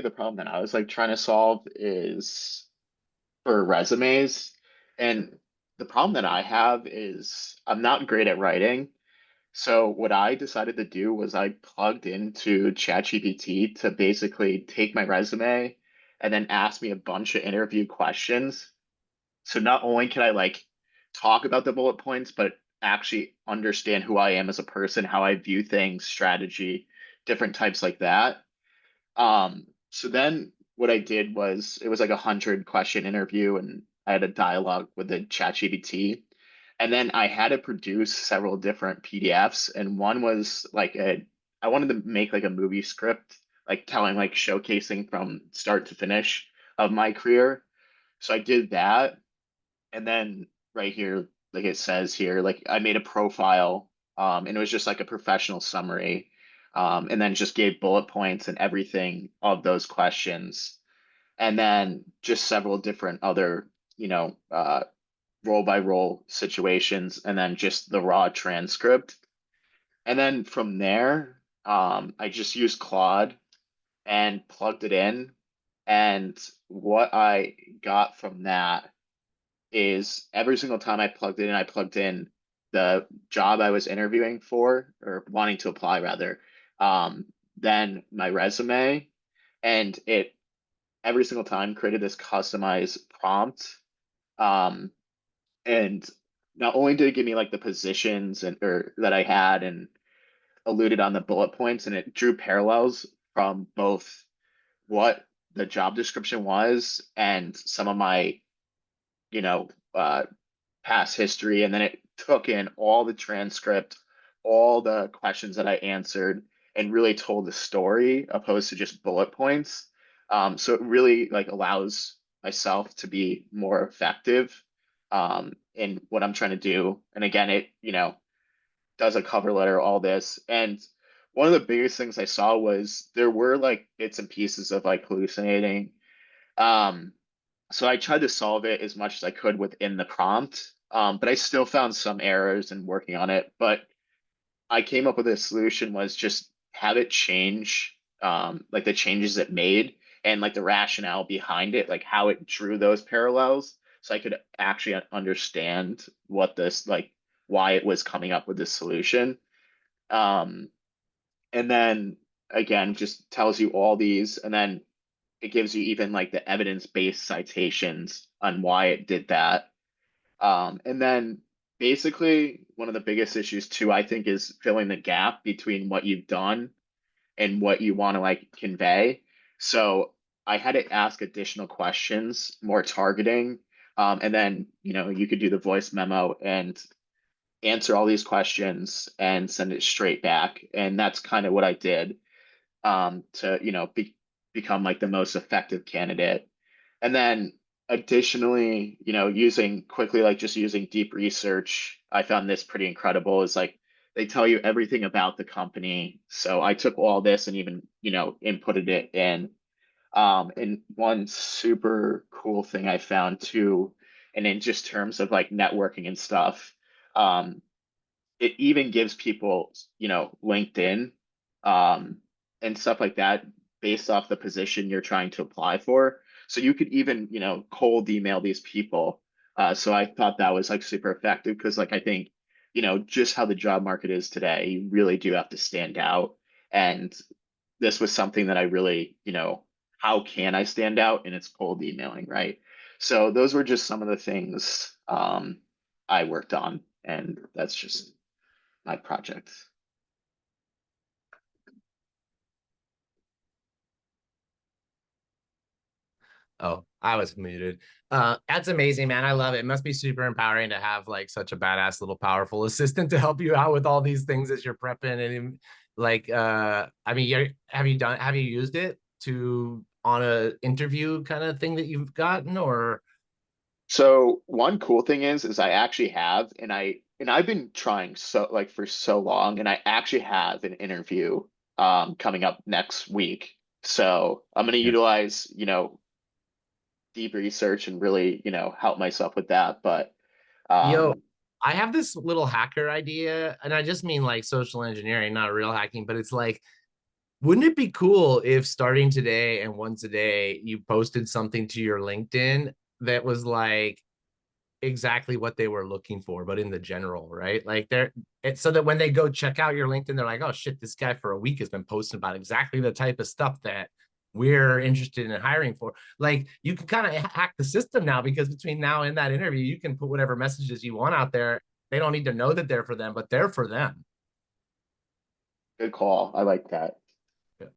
the problem that I was like trying to solve is for resumes. And the problem that I have is I'm not great at writing. So what I decided to do was I plugged into ChatGPT to basically take my resume and then ask me a bunch of interview questions. So not only can I like talk about the bullet points, but actually understand who I am as a person, how I view things, strategy, different types like that. So then what I did was it was like 100 question interview, and I had a dialogue with the ChatGPT, and then I had to produce several different PDFs, and one was like I wanted to make like a movie script, like telling like showcasing from start to finish of my career. So I did that, and then right here, like it says here, like I made a profile, and it was just like a professional summary, and then just gave bullet points and everything of those questions, and then just several different other, role by role situations, and then just the raw transcript. And then from there, I just used Claude and plugged it in. And what I got from that is every single time I plugged it in, I plugged in the job I was interviewing for or wanting to apply rather, then my resume, and it every single time created this customized prompt. Um, and not only did it give me like the positions and or that I had and alluded on the bullet points, and it drew parallels from both what the job description was and some of my, you know, past history, and then it took in all the transcript, all the questions that I answered, and really told the story opposed to just bullet points. So it really like allows myself to be more effective in what I'm trying to do. And again, it does a cover letter, all this, and one of the biggest things I saw was there were like bits and pieces of like hallucinating. Um, so I tried to solve it as much as I could within the prompt, but I still found some errors and working on it. But I came up with a solution was just have it change, like the changes it made and like the rationale behind it, like how it drew those parallels, so I could actually understand what this like why it was coming up with this solution. Um, and then again, just tells you all these, and then it gives you even like the evidence-based citations on why it did that. And then basically one of the biggest issues too, I think, is filling the gap between what you've done and what you want to like convey. So I had to ask additional questions, more targeting. And then, you could do the voice memo and answer all these questions and send it straight back. And that's kind of what I did, to become like the most effective candidate. And then additionally, using quickly, like just using deep research, I found this pretty incredible. Is like they tell you everything about the company. So I took all this and even inputted it in. And one super cool thing I found too, and in just terms of like networking and stuff, um, it even gives people, LinkedIn, um, and stuff like that based off the position you're trying to apply for. So you could even, cold email these people. So I thought that was like super effective because like I think, just how the job market is today, you really do have to stand out. And this was something that I really, how can I stand out? And it's cold emailing, right? So those were just some of the things I worked on, and that's just my project. Oh, I was muted. That's amazing, man. I love it. It must be super empowering to have like such a badass little powerful assistant to help you out with all these things as you're prepping. And like I mean, have you used it to on a interview kind of thing that you've gotten, or So one cool thing is I actually have, and I've been trying so like for so long, and I actually have an interview coming up next week. So I'm gonna yeah. utilize, deep research and really, help myself with that. But Yo, um I have this little hacker idea, and I just mean like social engineering, not real hacking, but it's like Wouldn't it be cool if starting today and once a day you posted something to your LinkedIn that was like exactly what they were looking for, but in the general, right? Like they're it's so that when they go check out your LinkedIn, they're like, oh shit, this guy for a week has been posting about exactly the type of stuff that we're interested in hiring for. Like you can kind of hack the system now because between now and that interview, you can put whatever messages you want out there. They don't need to know that they're for them, but they're for them. Good call. I like that.